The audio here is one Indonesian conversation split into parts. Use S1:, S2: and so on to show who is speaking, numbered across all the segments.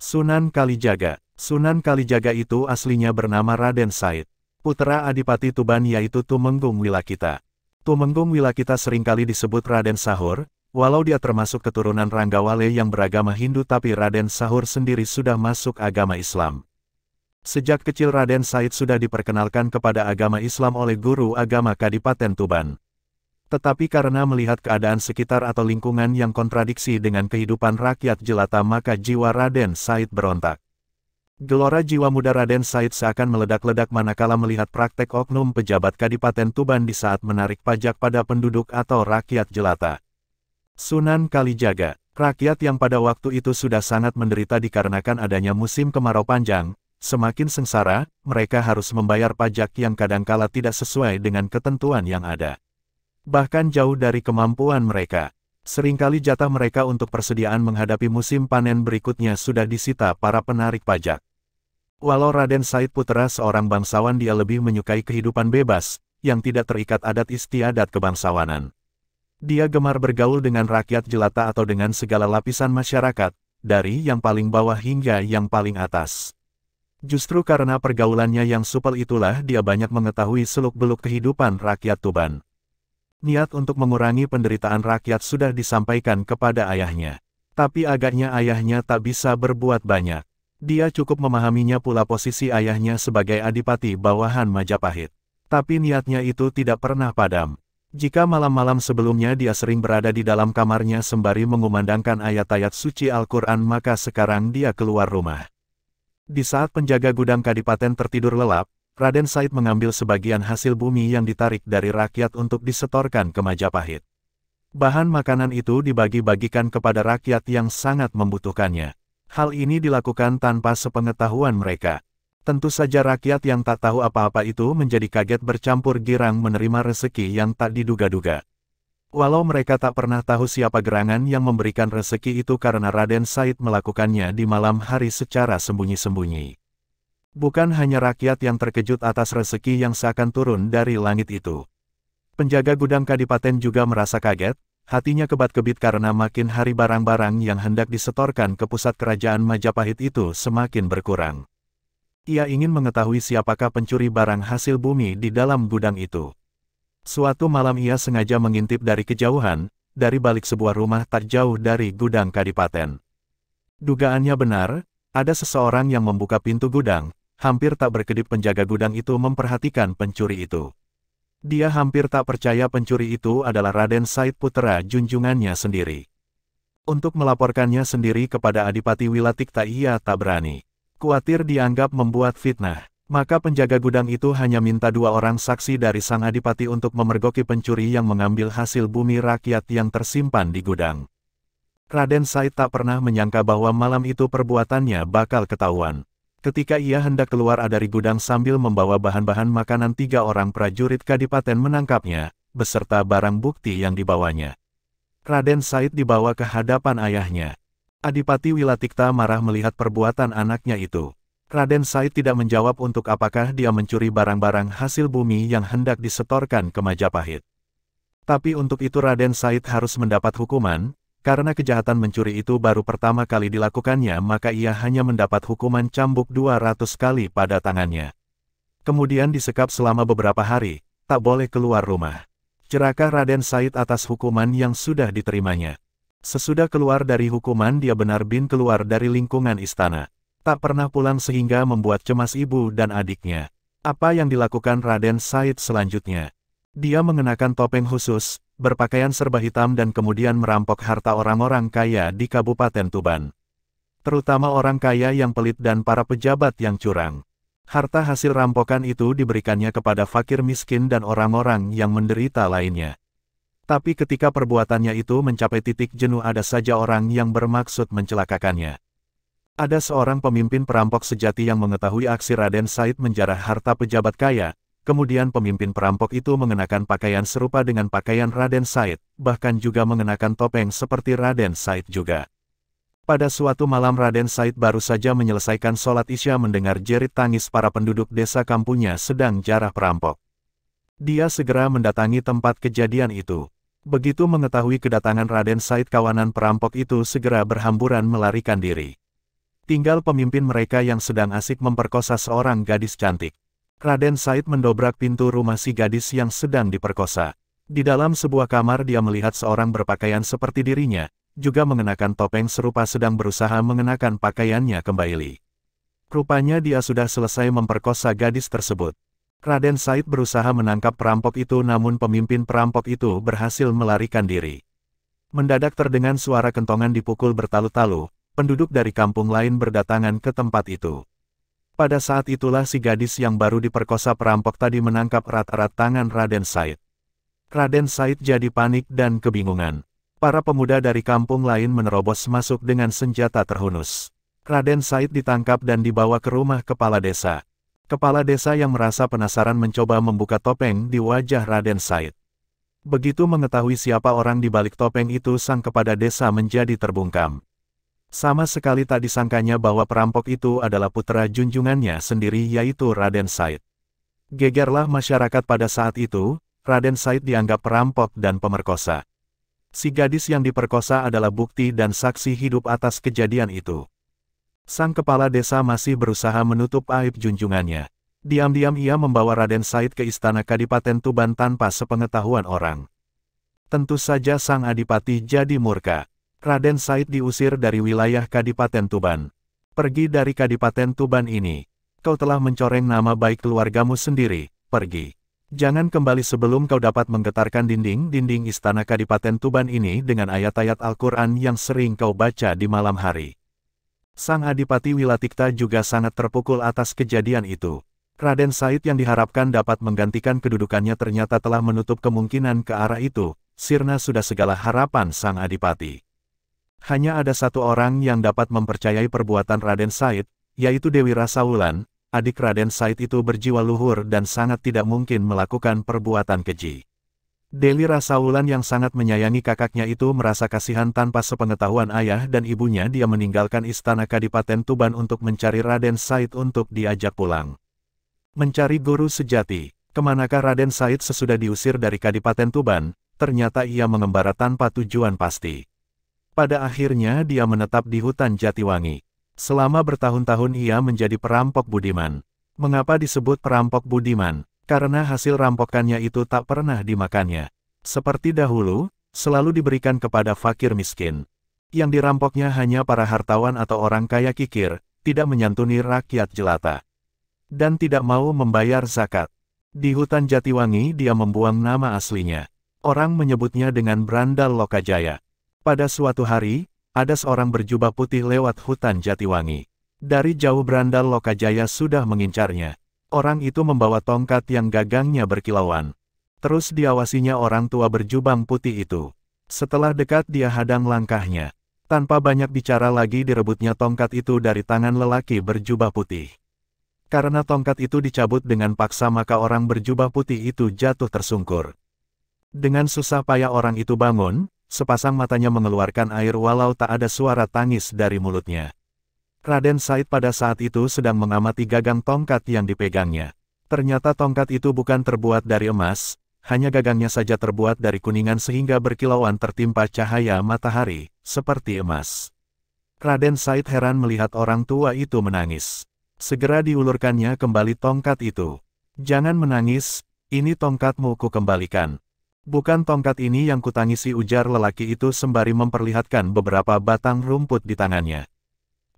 S1: Sunan Kalijaga. Sunan Kalijaga itu aslinya bernama Raden Said, putra Adipati Tuban yaitu Tumenggung Wilakita. Tumenggung Wilakita seringkali disebut Raden Sahur, walau dia termasuk keturunan Ranggawale yang beragama Hindu tapi Raden Sahur sendiri sudah masuk agama Islam. Sejak kecil Raden Said sudah diperkenalkan kepada agama Islam oleh guru agama Kadipaten Tuban. Tetapi karena melihat keadaan sekitar atau lingkungan yang kontradiksi dengan kehidupan rakyat jelata maka jiwa Raden Said berontak. Gelora jiwa muda Raden Said seakan meledak-ledak manakala melihat praktek oknum pejabat Kadipaten Tuban di saat menarik pajak pada penduduk atau rakyat jelata. Sunan Kalijaga. Rakyat yang pada waktu itu sudah sangat menderita dikarenakan adanya musim kemarau panjang. Semakin sengsara, mereka harus membayar pajak yang kadangkala tidak sesuai dengan ketentuan yang ada. Bahkan jauh dari kemampuan mereka. Seringkali jatah mereka untuk persediaan menghadapi musim panen berikutnya sudah disita para penarik pajak. Walau Raden Said putra seorang bangsawan dia lebih menyukai kehidupan bebas, yang tidak terikat adat istiadat kebangsawanan. Dia gemar bergaul dengan rakyat jelata atau dengan segala lapisan masyarakat, dari yang paling bawah hingga yang paling atas. Justru karena pergaulannya yang supel itulah dia banyak mengetahui seluk-beluk kehidupan rakyat Tuban. Niat untuk mengurangi penderitaan rakyat sudah disampaikan kepada ayahnya. Tapi agaknya ayahnya tak bisa berbuat banyak. Dia cukup memahaminya pula posisi ayahnya sebagai adipati bawahan Majapahit. Tapi niatnya itu tidak pernah padam. Jika malam-malam sebelumnya dia sering berada di dalam kamarnya sembari mengumandangkan ayat-ayat suci Al-Quran maka sekarang dia keluar rumah. Di saat penjaga gudang Kadipaten tertidur lelap, Raden Said mengambil sebagian hasil bumi yang ditarik dari rakyat untuk disetorkan ke Majapahit. Bahan makanan itu dibagi-bagikan kepada rakyat yang sangat membutuhkannya. Hal ini dilakukan tanpa sepengetahuan mereka. Tentu saja rakyat yang tak tahu apa-apa itu menjadi kaget bercampur girang menerima rezeki yang tak diduga-duga. Walau mereka tak pernah tahu siapa gerangan yang memberikan rezeki itu karena Raden Said melakukannya di malam hari secara sembunyi-sembunyi. Bukan hanya rakyat yang terkejut atas rezeki yang seakan turun dari langit itu. Penjaga gudang Kadipaten juga merasa kaget, hatinya kebat-kebit karena makin hari barang-barang yang hendak disetorkan ke pusat kerajaan Majapahit itu semakin berkurang. Ia ingin mengetahui siapakah pencuri barang hasil bumi di dalam gudang itu. Suatu malam ia sengaja mengintip dari kejauhan, dari balik sebuah rumah tak jauh dari gudang Kadipaten. Dugaannya benar, ada seseorang yang membuka pintu gudang, hampir tak berkedip penjaga gudang itu memperhatikan pencuri itu. Dia hampir tak percaya pencuri itu adalah Raden Said putra junjungannya sendiri. Untuk melaporkannya sendiri kepada Adipati Wilatikta ia tak berani. Khawatir dianggap membuat fitnah. Maka penjaga gudang itu hanya minta 2 orang saksi dari sang adipati untuk memergoki pencuri yang mengambil hasil bumi rakyat yang tersimpan di gudang. Raden Said tak pernah menyangka bahwa malam itu perbuatannya bakal ketahuan. Ketika ia hendak keluar dari gudang sambil membawa bahan-bahan makanan 3 orang prajurit Kadipaten menangkapnya, beserta barang bukti yang dibawanya. Raden Said dibawa ke hadapan ayahnya. Adipati Wilatikta marah melihat perbuatan anaknya itu. Raden Said tidak menjawab untuk apakah dia mencuri barang-barang hasil bumi yang hendak disetorkan ke Majapahit. Tapi untuk itu Raden Said harus mendapat hukuman, karena kejahatan mencuri itu baru pertama kali dilakukannya maka ia hanya mendapat hukuman cambuk 200 kali pada tangannya. Kemudian disekap selama beberapa hari, tak boleh keluar rumah. Cerakah Raden Said atas hukuman yang sudah diterimanya. Sesudah keluar dari hukuman dia benar-benar keluar dari lingkungan istana. Tak pernah pulang sehingga membuat cemas ibu dan adiknya. Apa yang dilakukan Raden Said selanjutnya? Dia mengenakan topeng khusus, berpakaian serba hitam dan kemudian merampok harta orang-orang kaya di Kabupaten Tuban. Terutama orang kaya yang pelit dan para pejabat yang curang. Harta hasil rampokan itu diberikannya kepada fakir miskin dan orang-orang yang menderita lainnya. Tapi ketika perbuatannya itu mencapai titik jenuh ada saja orang yang bermaksud mencelakakannya. Ada seorang pemimpin perampok sejati yang mengetahui aksi Raden Said menjarah harta pejabat kaya, kemudian pemimpin perampok itu mengenakan pakaian serupa dengan pakaian Raden Said, bahkan juga mengenakan topeng seperti Raden Said juga. Pada suatu malam Raden Said baru saja menyelesaikan sholat Isya mendengar jerit tangis para penduduk desa kampungnya sedang jarah perampok. Dia segera mendatangi tempat kejadian itu. Begitu mengetahui kedatangan Raden Said kawanan perampok itu segera berhamburan melarikan diri. Tinggal pemimpin mereka yang sedang asik memperkosa seorang gadis cantik. Raden Said mendobrak pintu rumah si gadis yang sedang diperkosa. Di dalam sebuah kamar dia melihat seorang berpakaian seperti dirinya, juga mengenakan topeng serupa sedang berusaha mengenakan pakaiannya kembali. Rupanya dia sudah selesai memperkosa gadis tersebut. Raden Said berusaha menangkap perampok itu namun pemimpin perampok itu berhasil melarikan diri. Mendadak terdengar suara kentongan dipukul bertalu-talu, penduduk dari kampung lain berdatangan ke tempat itu. Pada saat itulah si gadis yang baru diperkosa perampok tadi menangkap erat-erat tangan Raden Said. Raden Said jadi panik dan kebingungan. Para pemuda dari kampung lain menerobos masuk dengan senjata terhunus. Raden Said ditangkap dan dibawa ke rumah kepala desa. Kepala desa yang merasa penasaran mencoba membuka topeng di wajah Raden Said. Begitu mengetahui siapa orang di balik topeng itu, sang kepala desa menjadi terbungkam. Sama sekali tak disangkanya bahwa perampok itu adalah putra junjungannya sendiri, yaitu Raden Said. Gegerlah masyarakat pada saat itu. Raden Said dianggap perampok dan pemerkosa. Si gadis yang diperkosa adalah bukti dan saksi hidup atas kejadian itu. Sang kepala desa masih berusaha menutup aib junjungannya. Diam-diam ia membawa Raden Said ke istana Kadipaten Tuban tanpa sepengetahuan orang. Tentu saja sang adipati jadi murka. Raden Said diusir dari wilayah Kadipaten Tuban. Pergi dari Kadipaten Tuban ini. Kau telah mencoreng nama baik keluargamu sendiri, pergi. Jangan kembali sebelum kau dapat menggetarkan dinding-dinding istana Kadipaten Tuban ini dengan ayat-ayat Al-Quran yang sering kau baca di malam hari. Sang Adipati Wilatikta juga sangat terpukul atas kejadian itu. Raden Said yang diharapkan dapat menggantikan kedudukannya ternyata telah menutup kemungkinan ke arah itu. Sirna sudah segala harapan sang Adipati. Hanya ada satu orang yang dapat mempercayai perbuatan Raden Said, yaitu Dewi Rasaulan. Adik Raden Said itu berjiwa luhur dan sangat tidak mungkin melakukan perbuatan keji. Dewi Rasaulan yang sangat menyayangi kakaknya itu merasa kasihan tanpa sepengetahuan ayah dan ibunya dia meninggalkan istana Kadipaten Tuban untuk mencari Raden Said untuk diajak pulang. Mencari guru sejati. Kemanakah Raden Said sesudah diusir dari Kadipaten Tuban? Ternyata ia mengembara tanpa tujuan pasti. Pada akhirnya dia menetap di hutan Jatiwangi. Selama bertahun-tahun ia menjadi perampok budiman. Mengapa disebut perampok budiman? Karena hasil rampokannya itu tak pernah dimakannya. Seperti dahulu, selalu diberikan kepada fakir miskin. Yang dirampoknya hanya para hartawan atau orang kaya kikir, tidak menyantuni rakyat jelata. Dan tidak mau membayar zakat. Di hutan Jatiwangi dia membuang nama aslinya. Orang menyebutnya dengan Brandal Lokajaya. Pada suatu hari, ada seorang berjubah putih lewat hutan Jatiwangi. Dari jauh Brandal Lokajaya sudah mengincarnya. Orang itu membawa tongkat yang gagangnya berkilauan. Terus diawasinya orang tua berjubang putih itu. Setelah dekat dia hadang langkahnya. Tanpa banyak bicara lagi direbutnya tongkat itu dari tangan lelaki berjubah putih. Karena tongkat itu dicabut dengan paksa maka orang berjubah putih itu jatuh tersungkur. Dengan susah payah orang itu bangun. Sepasang matanya mengeluarkan air walau tak ada suara tangis dari mulutnya. Raden Said pada saat itu sedang mengamati gagang tongkat yang dipegangnya. Ternyata tongkat itu bukan terbuat dari emas, hanya gagangnya saja terbuat dari kuningan sehingga berkilauan tertimpa cahaya matahari, seperti emas. Raden Said heran melihat orang tua itu menangis. Segera diulurkannya kembali tongkat itu. Jangan menangis, ini tongkatmu ku kembalikan. Bukan tongkat ini yang kutangisi, ujar lelaki itu sembari memperlihatkan beberapa batang rumput di tangannya.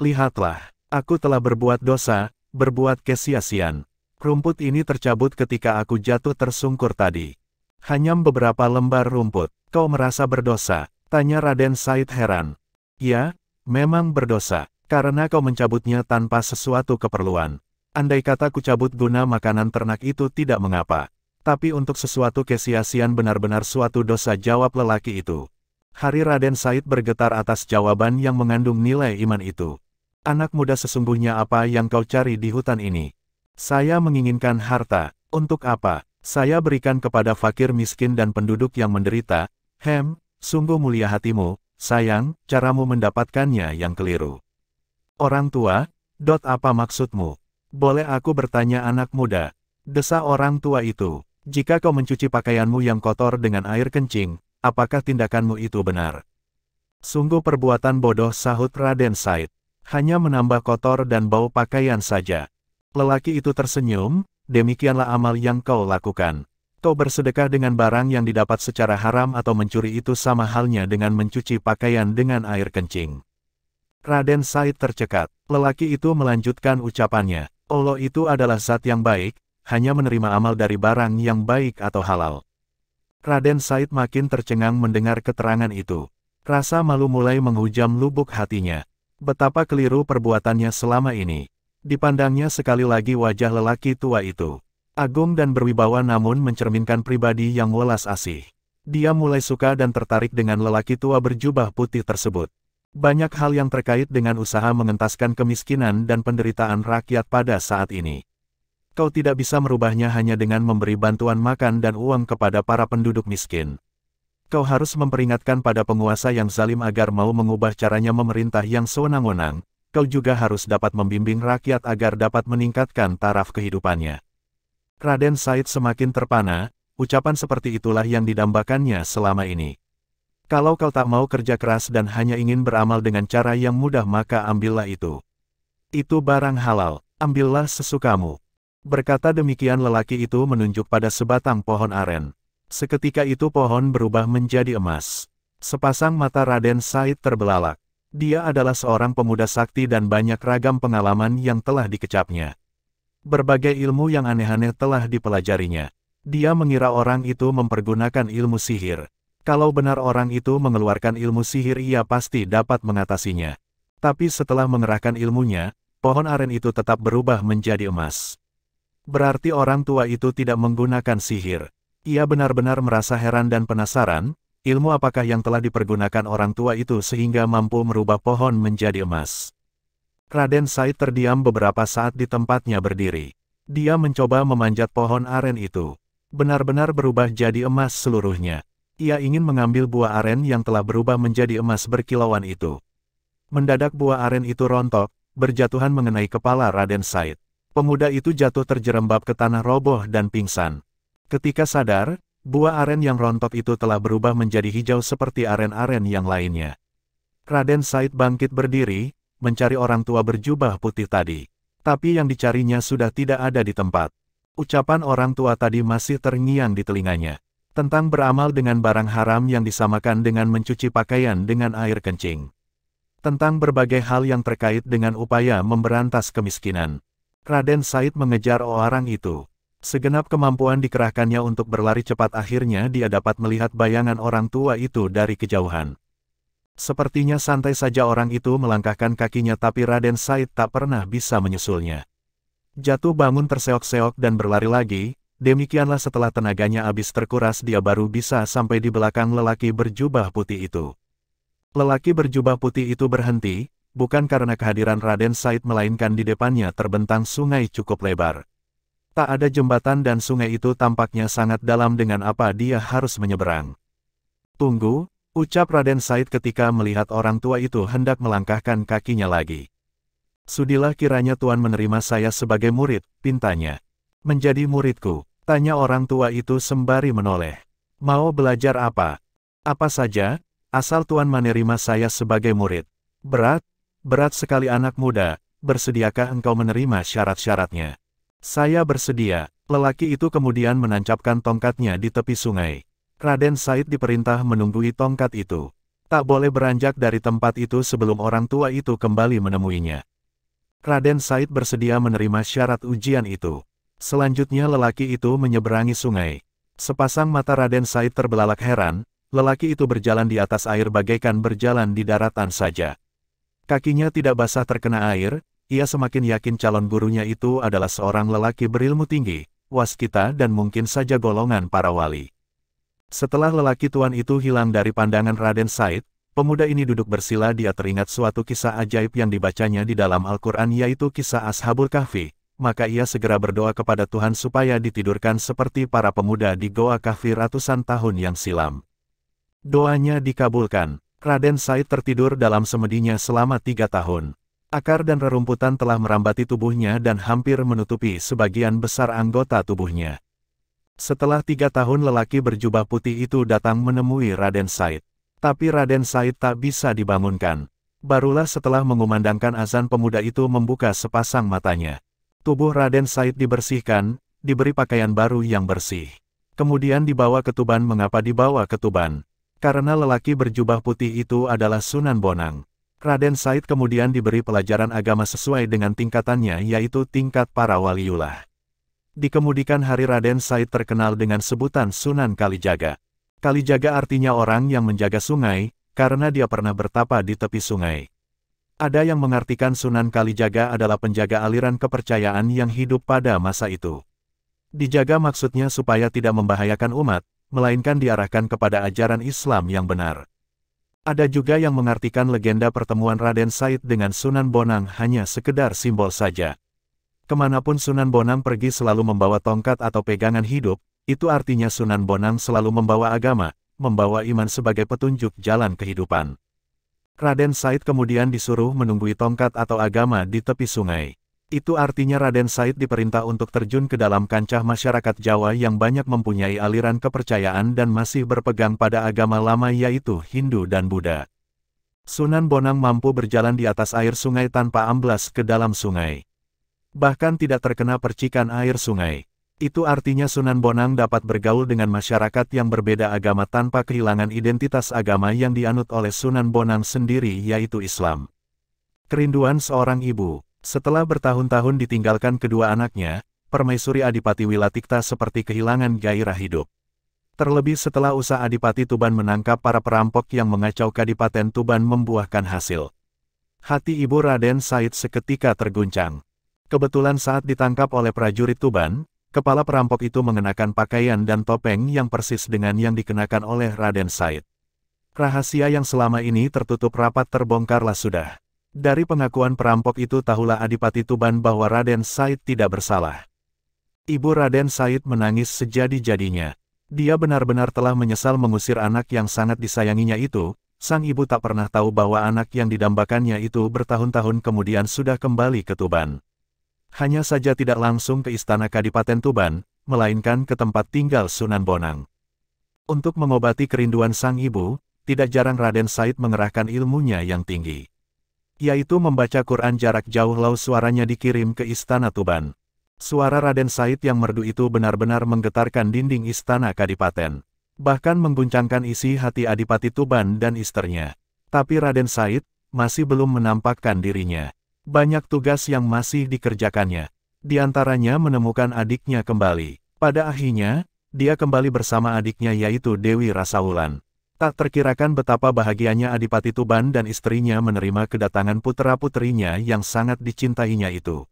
S1: Lihatlah, aku telah berbuat dosa, berbuat kesia-siaan. Rumput ini tercabut ketika aku jatuh tersungkur tadi. Hanya beberapa lembar rumput, kau merasa berdosa? Tanya Raden Said heran. Ya, memang berdosa, karena kau mencabutnya tanpa sesuatu keperluan. Andai kata ku cabut guna makanan ternak itu tidak mengapa. Tapi untuk sesuatu kesia-siaan benar-benar suatu dosa, jawab lelaki itu. Hari Raden Said bergetar atas jawaban yang mengandung nilai iman itu. Anak muda, sesungguhnya apa yang kau cari di hutan ini? Saya menginginkan harta. Untuk apa? Saya berikan kepada fakir miskin dan penduduk yang menderita. Sungguh mulia hatimu, sayang, caramu mendapatkannya yang keliru. Orang tua, apa maksudmu? Boleh aku bertanya anak muda? Desa orang tua itu. Jika kau mencuci pakaianmu yang kotor dengan air kencing, apakah tindakanmu itu benar? Sungguh perbuatan bodoh, sahut Raden Said. Hanya menambah kotor dan bau pakaian saja. Lelaki itu tersenyum, demikianlah amal yang kau lakukan. Kau bersedekah dengan barang yang didapat secara haram atau mencuri itu sama halnya dengan mencuci pakaian dengan air kencing. Raden Said tercekat. Lelaki itu melanjutkan ucapannya. Allah itu adalah zat yang baik, hanya menerima amal dari barang yang baik atau halal. Raden Said makin tercengang mendengar keterangan itu. Rasa malu mulai menghujam lubuk hatinya. Betapa keliru perbuatannya selama ini. Dipandangnya sekali lagi wajah lelaki tua itu. Agung dan berwibawa namun mencerminkan pribadi yang welas asih. Dia mulai suka dan tertarik dengan lelaki tua berjubah putih tersebut. Banyak hal yang terkait dengan usaha mengentaskan kemiskinan dan penderitaan rakyat pada saat ini. Kau tidak bisa merubahnya hanya dengan memberi bantuan makan dan uang kepada para penduduk miskin. Kau harus memperingatkan pada penguasa yang zalim agar mau mengubah caranya memerintah yang sewenang-wenang. Kau juga harus dapat membimbing rakyat agar dapat meningkatkan taraf kehidupannya. Raden Said semakin terpana, ucapan seperti itulah yang didambakannya selama ini. Kalau kau tak mau kerja keras dan hanya ingin beramal dengan cara yang mudah maka ambillah itu. Itu barang halal, ambillah sesukamu. Berkata demikian lelaki itu menunjuk pada sebatang pohon aren. Seketika itu pohon berubah menjadi emas. Sepasang mata Raden Said terbelalak. Dia adalah seorang pemuda sakti dan banyak ragam pengalaman yang telah dikecapnya. Berbagai ilmu yang aneh-aneh telah dipelajarinya. Dia mengira orang itu mempergunakan ilmu sihir. Kalau benar orang itu mengeluarkan ilmu sihir ia pasti dapat mengatasinya. Tapi setelah mengerahkan ilmunya, pohon aren itu tetap berubah menjadi emas. Berarti orang tua itu tidak menggunakan sihir. Ia benar-benar merasa heran dan penasaran, ilmu apakah yang telah dipergunakan orang tua itu sehingga mampu merubah pohon menjadi emas. Raden Said terdiam beberapa saat di tempatnya berdiri. Dia mencoba memanjat pohon aren itu. Benar-benar berubah jadi emas seluruhnya. Ia ingin mengambil buah aren yang telah berubah menjadi emas berkilauan itu. Mendadak buah aren itu rontok, berjatuhan mengenai kepala Raden Said. Pemuda itu jatuh terjerembab ke tanah roboh dan pingsan. Ketika sadar, buah aren yang rontok itu telah berubah menjadi hijau seperti aren-aren yang lainnya. Raden Said bangkit berdiri, mencari orang tua berjubah putih tadi. Tapi yang dicarinya sudah tidak ada di tempat. Ucapan orang tua tadi masih terngiang di telinganya. Tentang beramal dengan barang haram yang disamakan dengan mencuci pakaian dengan air kencing. Tentang berbagai hal yang terkait dengan upaya memberantas kemiskinan. Raden Said mengejar orang itu. Segenap kemampuan dikerahkannya untuk berlari cepat akhirnya dia dapat melihat bayangan orang tua itu dari kejauhan. Sepertinya santai saja orang itu melangkahkan kakinya tapi Raden Said tak pernah bisa menyusulnya. Jatuh bangun terseok-seok dan berlari lagi. Demikianlah setelah tenaganya habis terkuras dia baru bisa sampai di belakang lelaki berjubah putih itu. Lelaki berjubah putih itu berhenti, bukan karena kehadiran Raden Said melainkan di depannya terbentang sungai cukup lebar. Tak ada jembatan dan sungai itu tampaknya sangat dalam dengan apa dia harus menyeberang. Tunggu, ucap Raden Said ketika melihat orang tua itu hendak melangkahkan kakinya lagi. Sudilah kiranya Tuan menerima saya sebagai murid, pintanya. Menjadi muridku, tanya orang tua itu sembari menoleh. Mau belajar apa? Apa saja, asal Tuan menerima saya sebagai murid. Berat sekali anak muda, bersediakah engkau menerima syarat-syaratnya? Saya bersedia. Lelaki itu kemudian menancapkan tongkatnya di tepi sungai. Raden Said diperintah menunggui tongkat itu. Tak boleh beranjak dari tempat itu sebelum orang tua itu kembali menemuinya. Raden Said bersedia menerima syarat ujian itu. Selanjutnya lelaki itu menyeberangi sungai. Sepasang mata Raden Said terbelalak heran, lelaki itu berjalan di atas air bagaikan berjalan di daratan saja. Kakinya tidak basah terkena air, ia semakin yakin calon gurunya itu adalah seorang lelaki berilmu tinggi, waskita dan mungkin saja golongan para wali. Setelah lelaki tuan itu hilang dari pandangan Raden Said, pemuda ini duduk bersila dia teringat suatu kisah ajaib yang dibacanya di dalam Al-Quran yaitu kisah Ashabul Kahfi. Maka ia segera berdoa kepada Tuhan supaya ditidurkan seperti para pemuda di Goa Kahfi ratusan tahun yang silam. Doanya dikabulkan. Raden Said tertidur dalam semedinya selama 3 tahun. Akar dan rerumputan telah merambati tubuhnya dan hampir menutupi sebagian besar anggota tubuhnya. Setelah 3 tahun lelaki berjubah putih itu datang menemui Raden Said. Tapi Raden Said tak bisa dibangunkan. Barulah setelah mengumandangkan azan pemuda itu membuka sepasang matanya. Tubuh Raden Said dibersihkan, diberi pakaian baru yang bersih. Kemudian dibawa ke Tuban. Mengapa dibawa ke Tuban? Karena lelaki berjubah putih itu adalah Sunan Bonang. Raden Said kemudian diberi pelajaran agama sesuai dengan tingkatannya, yaitu tingkat para waliullah. Di kemudian hari Raden Said terkenal dengan sebutan Sunan Kalijaga. Kalijaga artinya orang yang menjaga sungai, karena dia pernah bertapa di tepi sungai. Ada yang mengartikan Sunan Kalijaga adalah penjaga aliran kepercayaan yang hidup pada masa itu. Dijaga maksudnya supaya tidak membahayakan umat, melainkan diarahkan kepada ajaran Islam yang benar. Ada juga yang mengartikan legenda pertemuan Raden Said dengan Sunan Bonang hanya sekedar simbol saja. Kemanapun Sunan Bonang pergi selalu membawa tongkat atau pegangan hidup, itu artinya Sunan Bonang selalu membawa agama, membawa iman sebagai petunjuk jalan kehidupan. Raden Said kemudian disuruh menunggui tongkat atau agama di tepi sungai. Itu artinya Raden Said diperintah untuk terjun ke dalam kancah masyarakat Jawa yang banyak mempunyai aliran kepercayaan dan masih berpegang pada agama lama, yaitu Hindu dan Buddha. Sunan Bonang mampu berjalan di atas air sungai tanpa amblas ke dalam sungai. Bahkan tidak terkena percikan air sungai. Itu artinya Sunan Bonang dapat bergaul dengan masyarakat yang berbeda agama tanpa kehilangan identitas agama yang dianut oleh Sunan Bonang sendiri, yaitu Islam. Kerinduan seorang ibu. Setelah bertahun-tahun ditinggalkan kedua anaknya, Permaisuri Adipati Wilatikta seperti kehilangan gairah hidup. Terlebih setelah usaha Adipati Tuban menangkap para perampok yang mengacau Kadipaten Tuban membuahkan hasil. Hati ibu Raden Said seketika terguncang. Kebetulan saat ditangkap oleh prajurit Tuban, kepala perampok itu mengenakan pakaian dan topeng yang persis dengan yang dikenakan oleh Raden Said. Rahasia yang selama ini tertutup rapat terbongkarlah sudah. Dari pengakuan perampok itu tahulah Adipati Tuban bahwa Raden Said tidak bersalah. Ibu Raden Said menangis sejadi-jadinya. Dia benar-benar telah menyesal mengusir anak yang sangat disayanginya itu. Sang ibu tak pernah tahu bahwa anak yang didambakannya itu bertahun-tahun kemudian sudah kembali ke Tuban. Hanya saja tidak langsung ke istana Kadipaten Tuban, melainkan ke tempat tinggal Sunan Bonang. Untuk mengobati kerinduan sang ibu, tidak jarang Raden Said mengerahkan ilmunya yang tinggi, yaitu membaca Quran jarak jauh. Lalu suaranya dikirim ke istana Tuban. Suara Raden Said yang merdu itu benar-benar menggetarkan dinding istana Kadipaten, bahkan mengguncangkan isi hati Adipati Tuban dan istrinya. Tapi Raden Said masih belum menampakkan dirinya. Banyak tugas yang masih dikerjakannya. Di antaranya menemukan adiknya kembali. Pada akhirnya, dia kembali bersama adiknya, yaitu Dewi Rasawulan. Tak terkirakan betapa bahagianya Adipati Tuban dan istrinya menerima kedatangan putra-putrinya yang sangat dicintainya itu.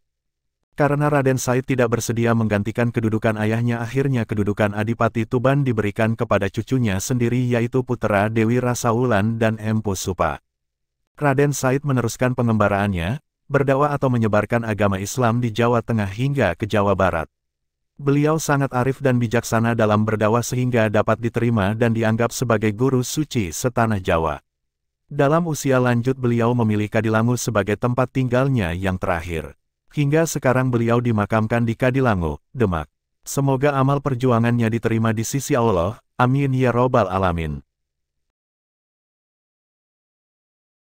S1: Karena Raden Said tidak bersedia menggantikan kedudukan ayahnya, akhirnya kedudukan Adipati Tuban diberikan kepada cucunya sendiri, yaitu putra Dewi Rasawulan dan Empu Supa. Raden Said meneruskan pengembaraannya, berdakwah atau menyebarkan agama Islam di Jawa Tengah hingga ke Jawa Barat. Beliau sangat arif dan bijaksana dalam berdakwah sehingga dapat diterima dan dianggap sebagai guru suci setanah Jawa. Dalam usia lanjut beliau memilih Kadilangu sebagai tempat tinggalnya yang terakhir. Hingga sekarang beliau dimakamkan di Kadilangu, Demak. Semoga amal perjuangannya diterima di sisi Allah, amin ya robbal alamin.